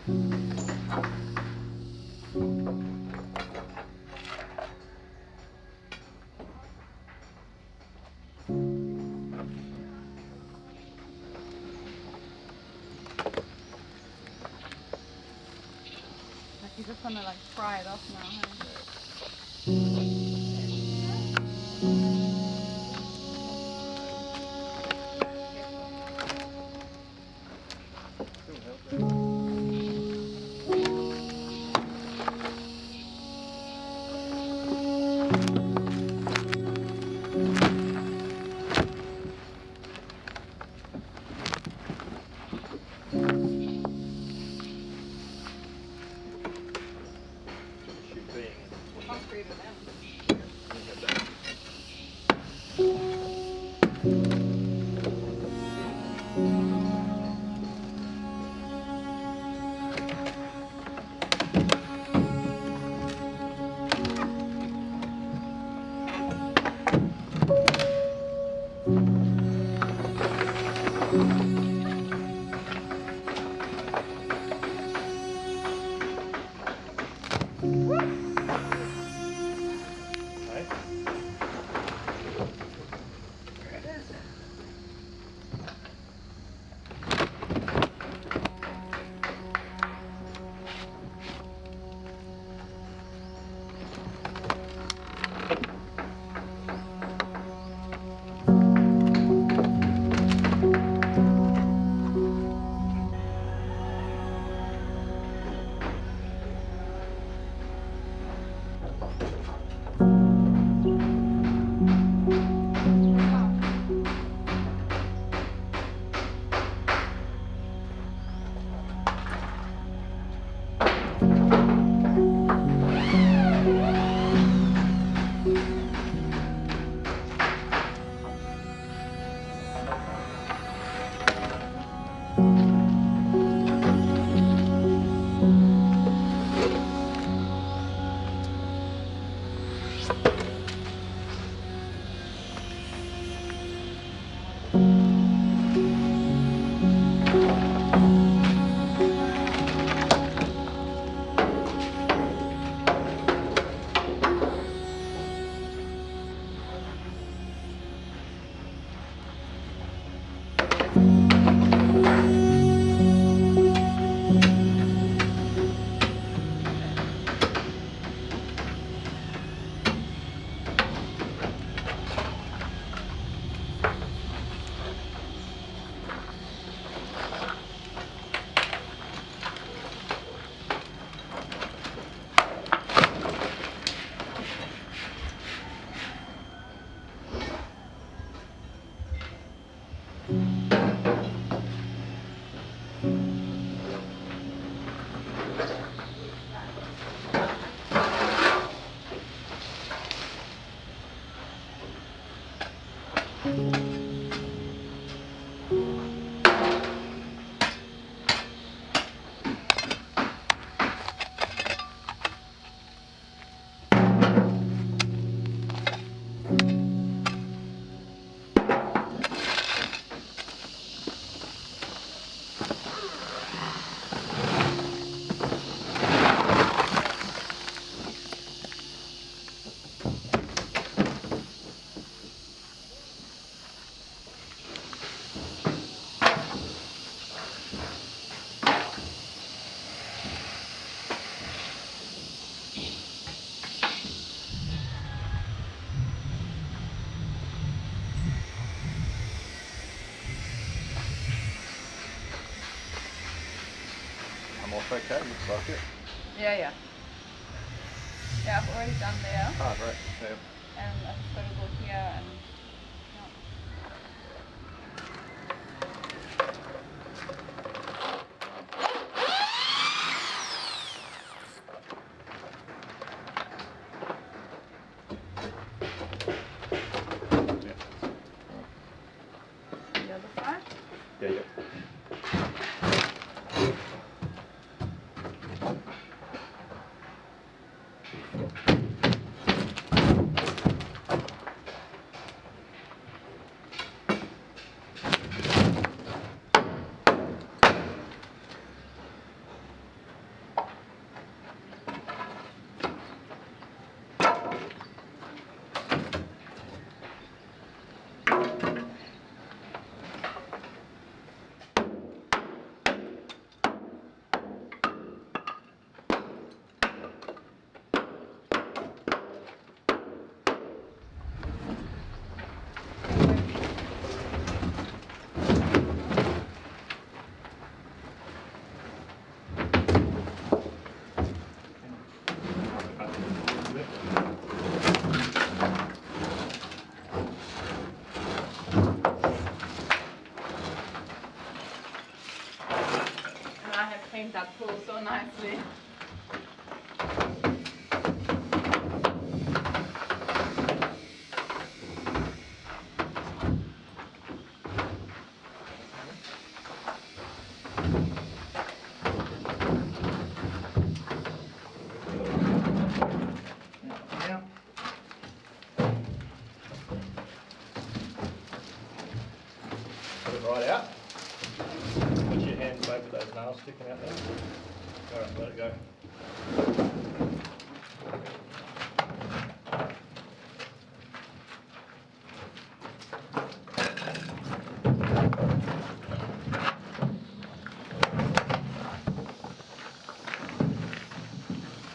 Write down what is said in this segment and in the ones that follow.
You just want to like fry it off now, huh? I'm off okay, looks like it. Yeah. Yeah, I've already done there. Ah, right. Yeah. And I've just got to go here and the other side. Yeah. paint that pool so nicely. Yeah. Put it right out. Put your hands over those nails sticking out there. Alright, let it go.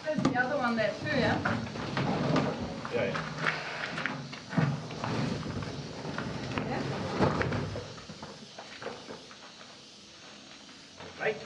There's the other one there too, yeah? Yeah, yeah. Yeah. Right.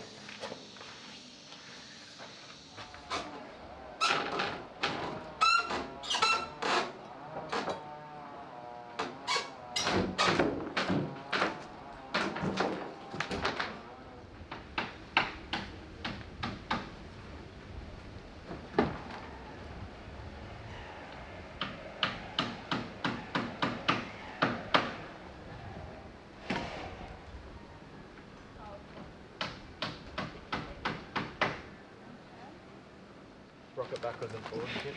Rock it backwards and forwards a bit.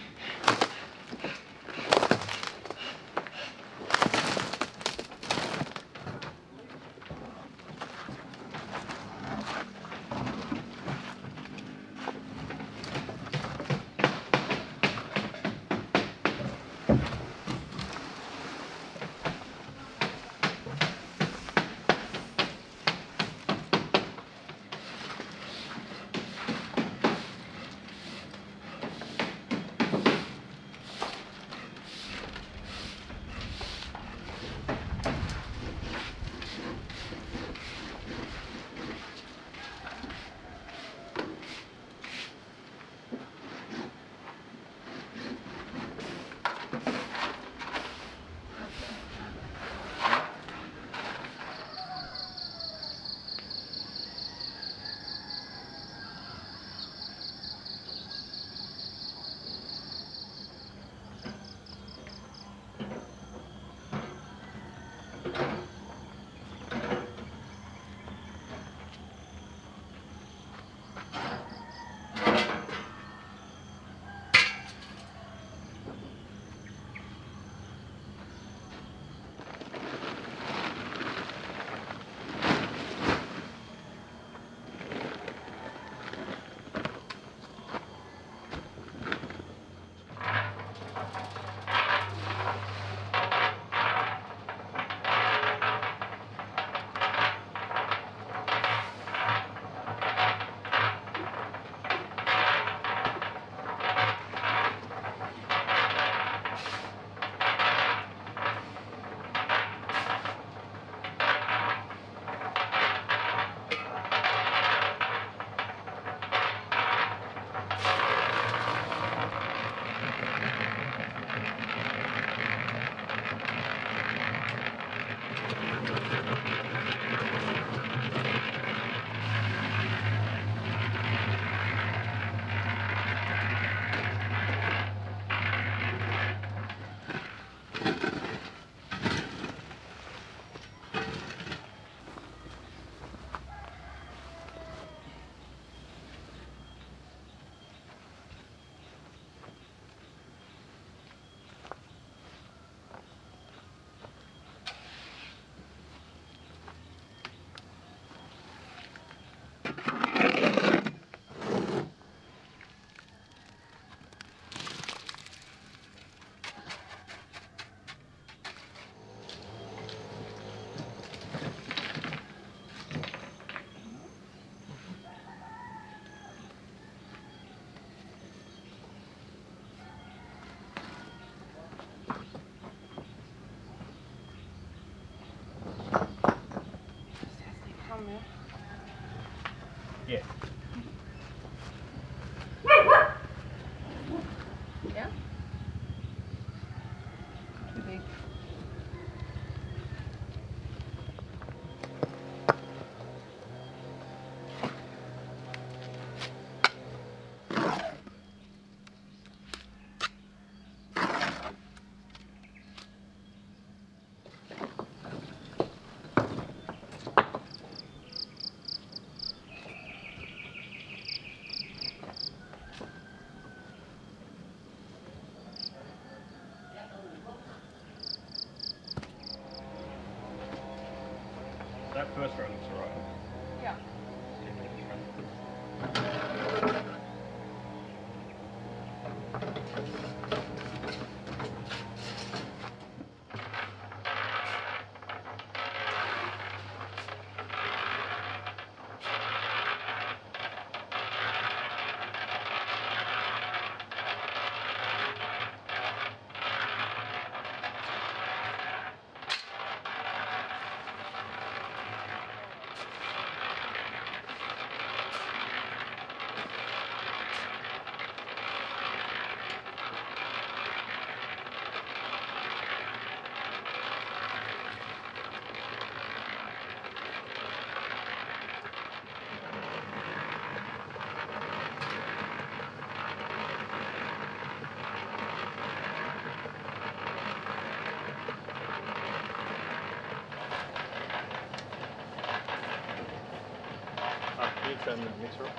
Yeah. Yeah? Too big. that first row looks alright. Yeah. Can you turn the mixer off?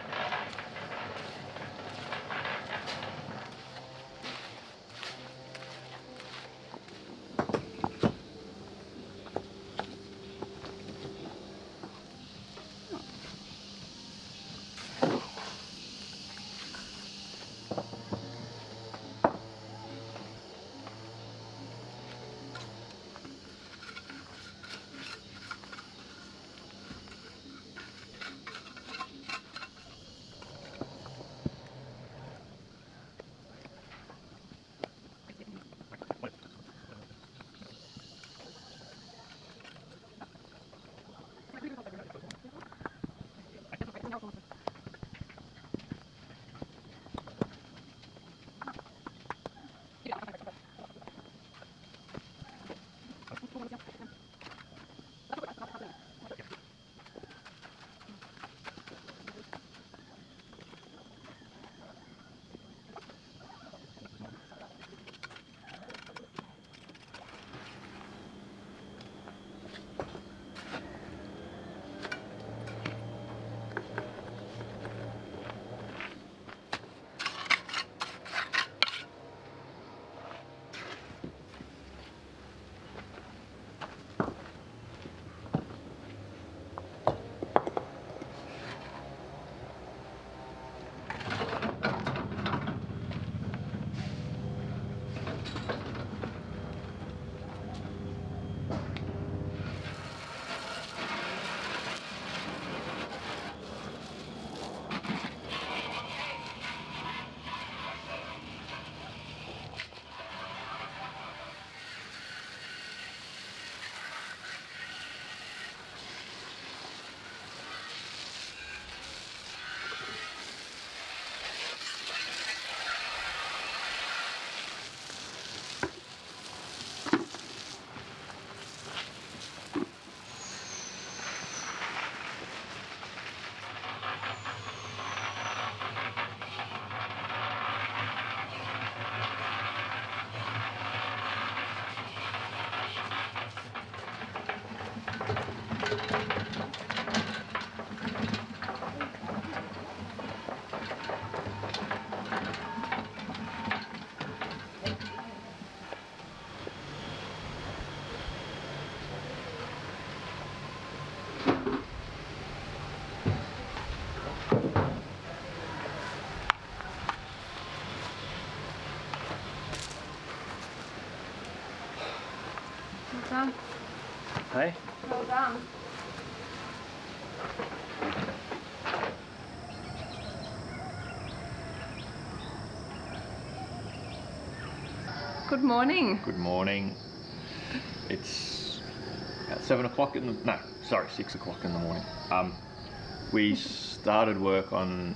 Well done. Hey? Well done. Good morning. Good morning. It's about 7 o'clock in the, no, sorry, 6 o'clock in the morning. We started work on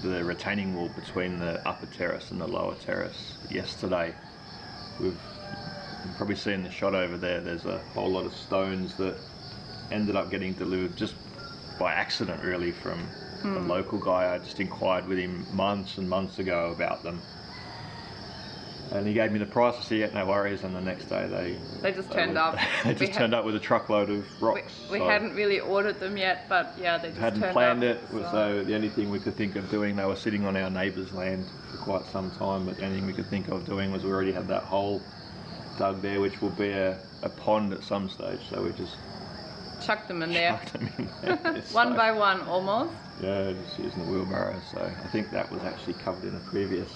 the retaining wall between the upper terrace and the lower terrace yesterday. You've probably seen the shot over there. There's a whole lot of stones that ended up getting delivered just by accident, really, from a local guy. I just inquired with him months and months ago about them. And he gave me the price. I said, yeah, no worries. And the next day they just turned up. They just turned up with a truckload of rocks. We hadn't really ordered them yet, but yeah, they just hadn't turned planned up. it. So the only thing we could think of doing, they were sitting on our neighbour's land for quite some time, but the only thing we could think of doing was we already had that hole dug there, which will be a pond at some stage. So we just chuck them in there. Chuck them in there. One So, by one almost. yeah, just using the wheelbarrow. So I think that was actually covered in a previous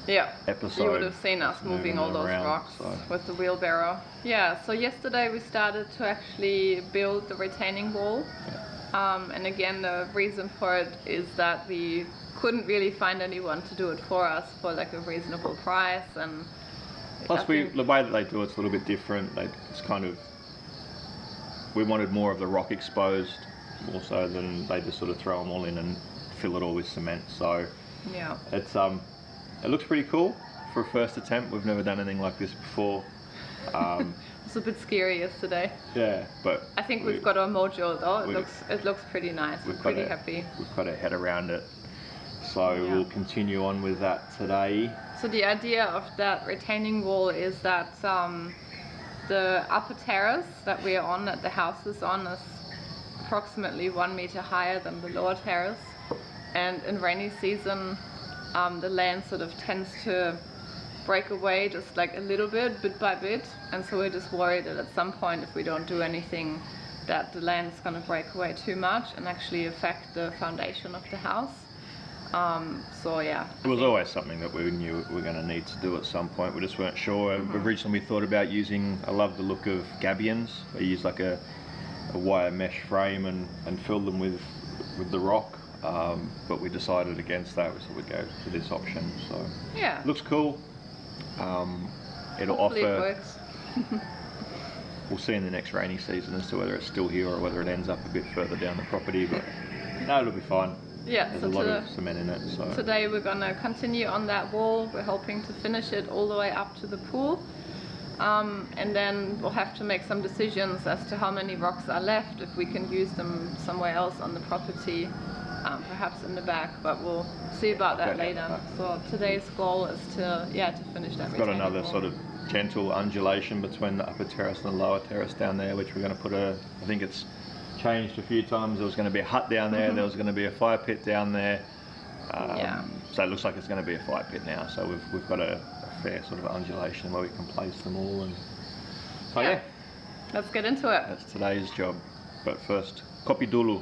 Yeah. episode. You would have seen us moving all those around, rocks so. with the wheelbarrow. Yeah, so yesterday we started to actually build the retaining wall. And again, the reason for it is that we couldn't really find anyone to do it for us for like a reasonable price. And Plus, the way that they do it's a little bit different. It's kind of, we wanted more of the rock exposed, more so than they just sort of throw them all in and fill it all with cement. So yeah, it looks pretty cool for a first attempt. We've never done anything like this before. it's a bit scary yesterday. Yeah, but I think we've got our mojo though. we- It looks pretty nice. We're pretty happy. We've got our head around it. So Yeah. we'll continue on with that today. So the idea of that retaining wall is that the upper terrace that we are on, that the house is on, is approximately 1 meter higher than the lower terrace. And in rainy season, the land sort of tends to break away just like a little bit by bit. And so we're just worried that at some point, if we don't do anything, that the land's going to break away too much and actually affect the foundation of the house. So yeah. It was always something that we knew we were going to need to do at some point. We just weren't sure. Originally we thought about using, I love the look of gabions. We use like a wire mesh frame and fill them with the rock. But we decided against that. We thought we'd go for this option. So Yeah. it looks cool. It'll Hopefully offer. it works. We'll see in the next rainy season as to whether it's still here or whether it ends up a bit further down the property. But no, it'll be fine. Yeah, There's so a lot of cement in it. So today we're gonna continue on that wall. We're hoping to finish it all the way up to the pool. And then we'll have to make some decisions as to how many rocks are left, if we can use them somewhere else on the property, perhaps in the back, but we'll see about that Okay. later. So today's goal is to finish that. we've got retaining another wall. sort of gentle undulation between the upper terrace and the lower terrace down there, which we're going to put I think it's changed a few times. There was going to be a hut down there, there was going to be a fire pit down there. Yeah. So it looks like it's going to be a fire pit now. So we've got a fair sort of undulation where we can place them all. And so yeah, Let's get into it. that's today's job. But first, kopi dulu.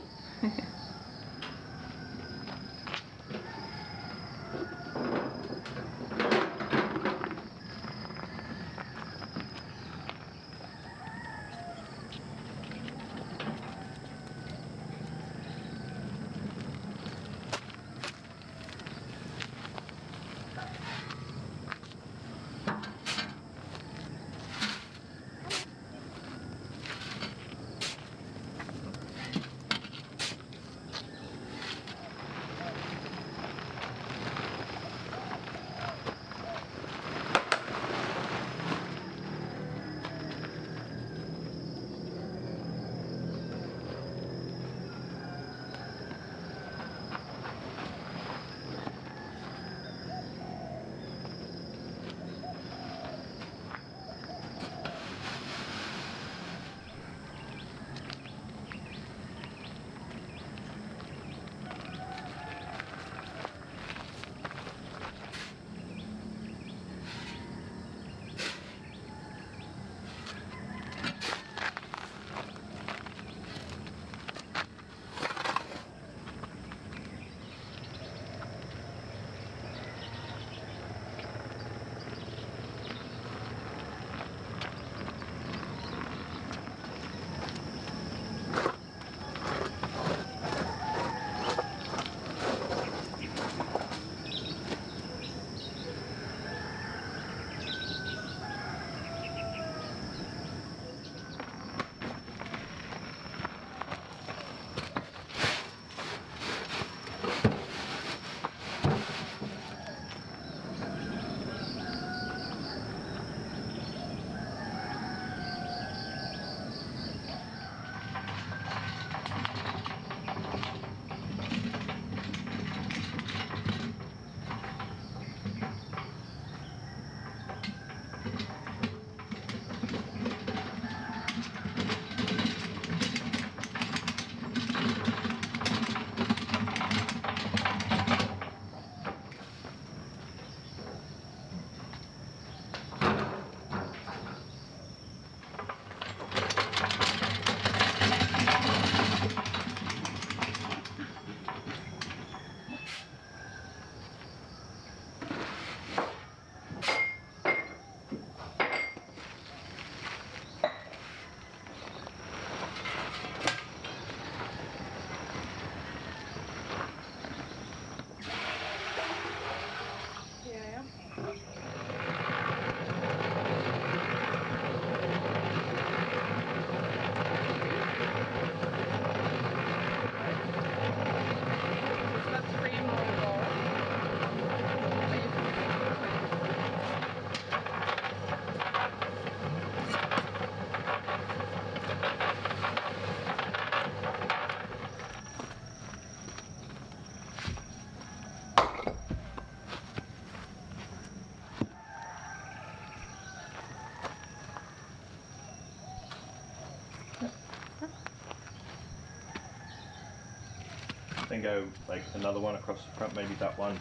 then go like another one across the front, maybe that one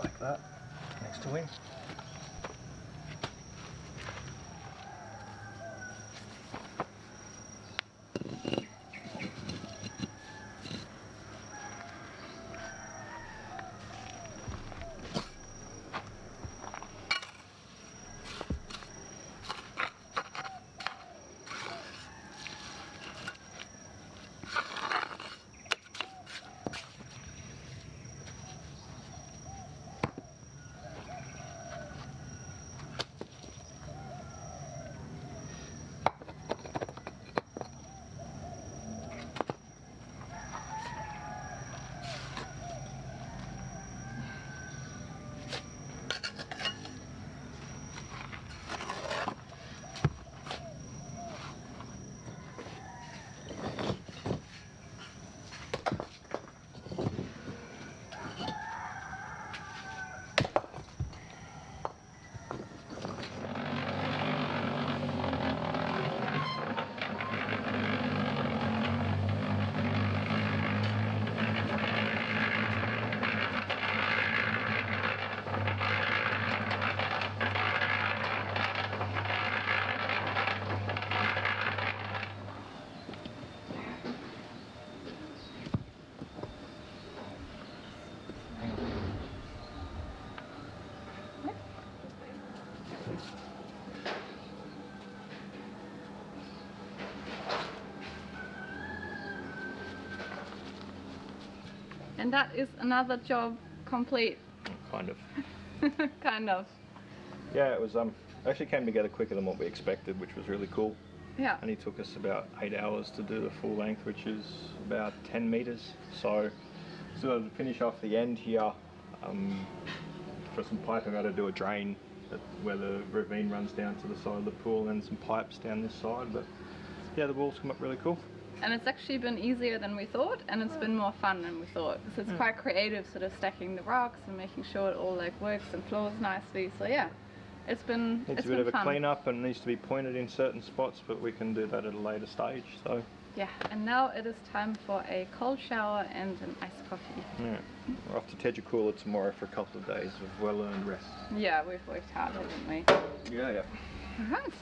like that, next to him. And that is another job complete. Kind of. Kind of. Yeah, it was actually came together quicker than what we expected, which was really cool. Yeah. Only took us about 8 hours to do the full length, which is about 10 meters. So to finish off the end here, for some piping, I got to do a drain where the ravine runs down to the side of the pool, and some pipes down this side. But yeah, the walls come up really cool. And it's actually been easier than we thought, and it's been more fun than we thought, because it's quite creative, sort of stacking the rocks and making sure it all like works and flows nicely. So yeah, it's been Needs it's a bit been of a fun. clean up and needs to be pointed in certain spots, but we can do that at a later stage. So Yeah, and now it is time for a cold shower and an iced coffee. yeah, we're off to Tejukula tomorrow for a couple of days of well-earned rest. Yeah, we've worked hard, haven't we? Yeah. Alright.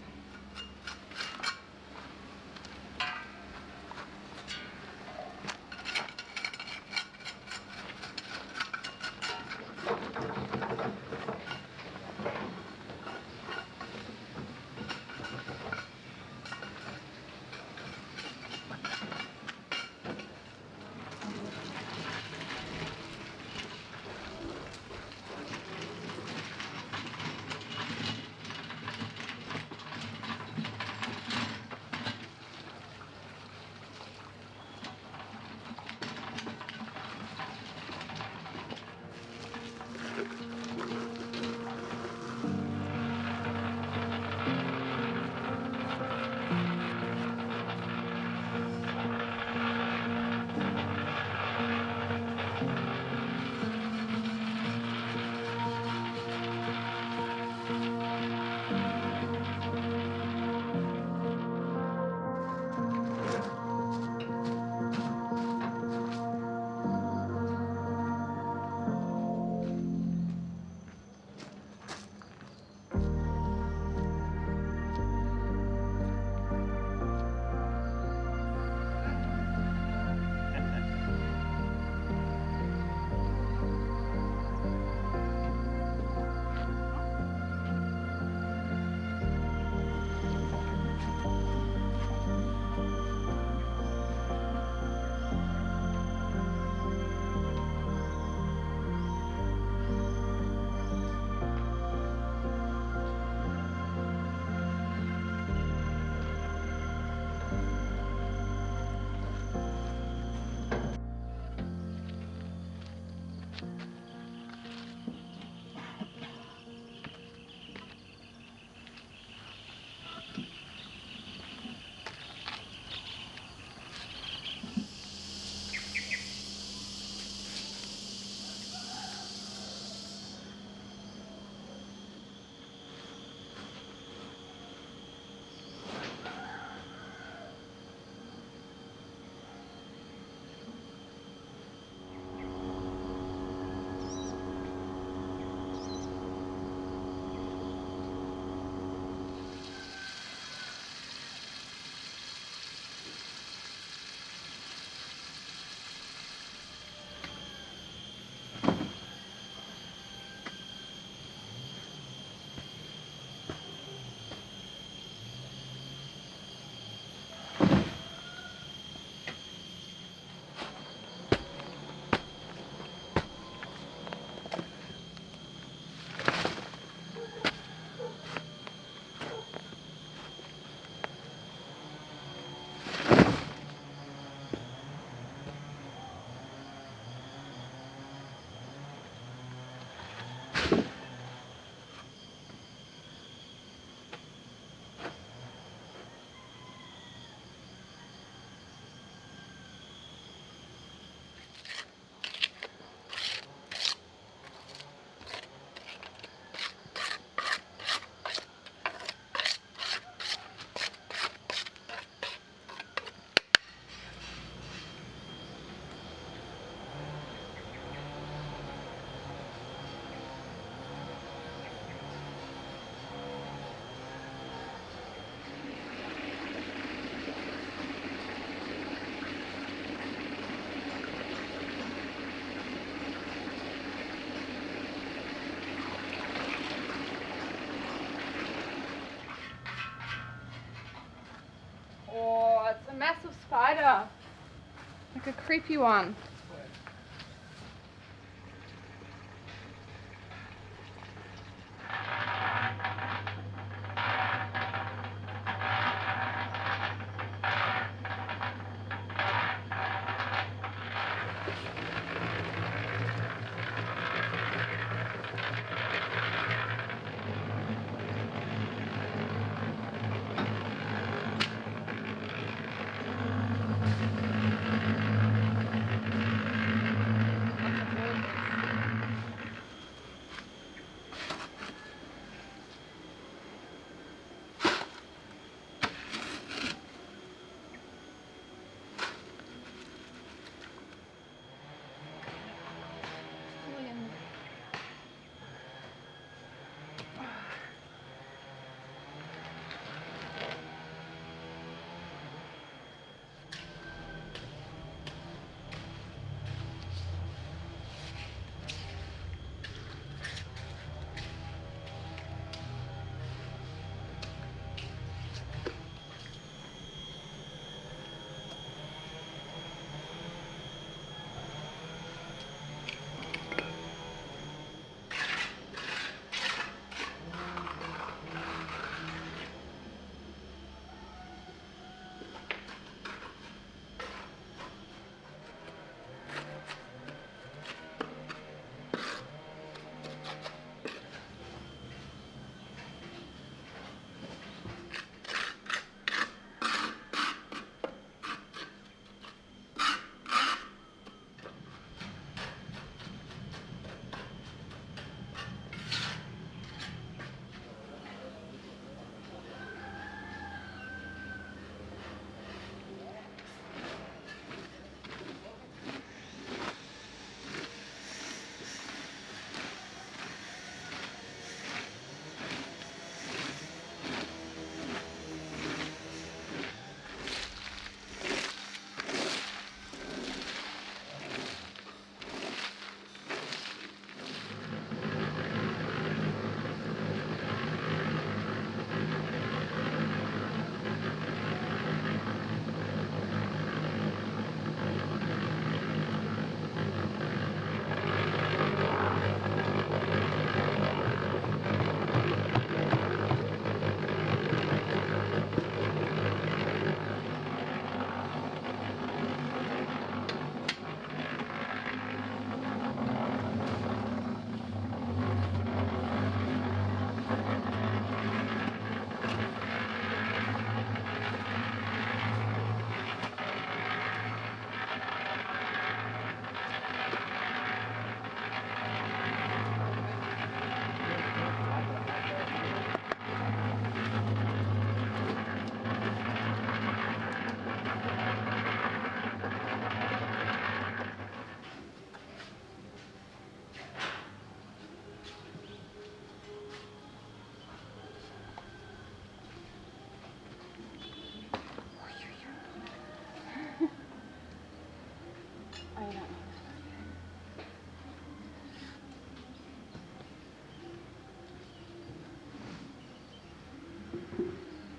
massive spider. Like a creepy one.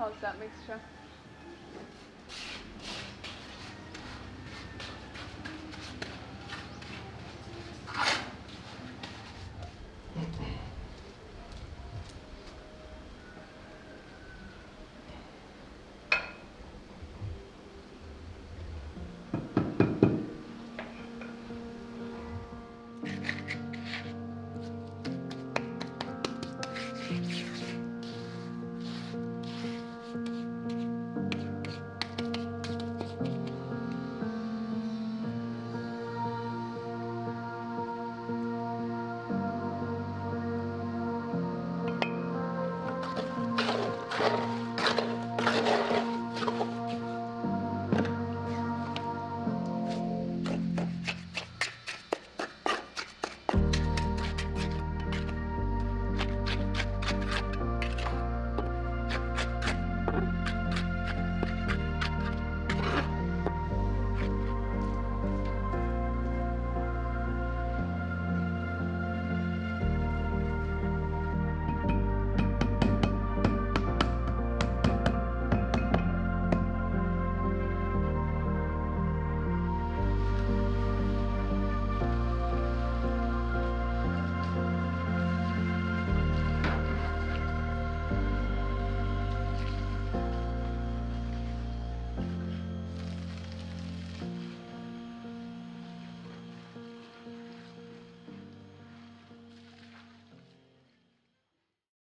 How's that mixture?